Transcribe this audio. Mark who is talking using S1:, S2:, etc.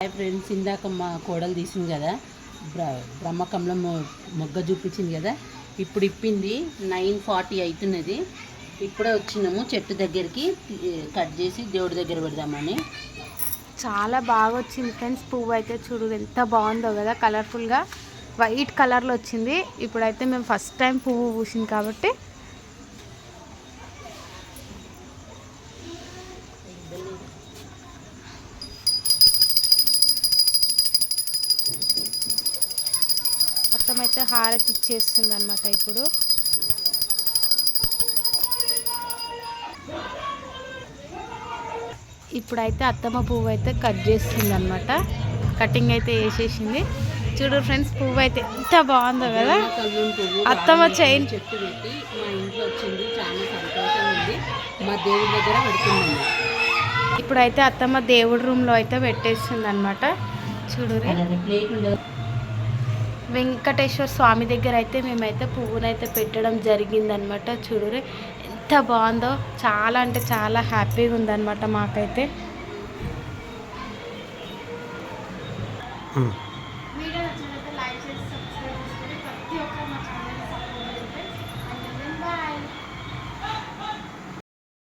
S1: Hi friends, ఇందాక మా కోడలు తీసింది కదా, బ్రహ్మకంలో మొగ్గ చూపించింది కదా, ఇప్పుడు ఇప్పింది. 9:40 అవుతున్నది. ఇప్పుడే వచ్చినాము చెట్టు దగ్గరికి, కట్ చేసి దేవుడి దగ్గర పెడదామని.
S2: చాలా బాగా వచ్చింది ఫ్రెండ్స్. పువ్వు అయితే చూడు ఎంత బాగుందో కదా, కలర్ఫుల్గా వైట్ కలర్లో వచ్చింది. ఇప్పుడైతే మేము ఫస్ట్ టైం పువ్వు పూసింది కాబట్టి మొత్తం అయితే హారతి ఇచ్చేస్తుంది అనమాట. ఇప్పుడైతే అత్తమ్మ పువ్వు అయితే కట్ చేస్తుంది అనమాట. కటింగ్ అయితే వేసేసింది. చూడు ఫ్రెండ్స్, పువ్వు అయితే ఎంత బాగుందో కదా. అత్తమ్మ చైన్
S1: చెట్టు పెట్టి మా ఇంట్లో వచ్చింది, చాలా సంతోషంగా ఉంది. మా దేవుడి దగ్గర పెడుతున్నాము.
S2: ఇప్పుడైతే అత్తమ్మ దేవుడి రూమ్లో అయితే పెట్టేస్తుంది అనమాట. చూడు, వెంకటేశ్వర స్వామి దగ్గర అయితే మేమైతే పువ్వునైతే పెట్టడం జరిగిందనమాట. చూడు ఎంత బాగుందో, చాలా అంటే చాలా హ్యాపీగా ఉందన్నమాట మాకైతే.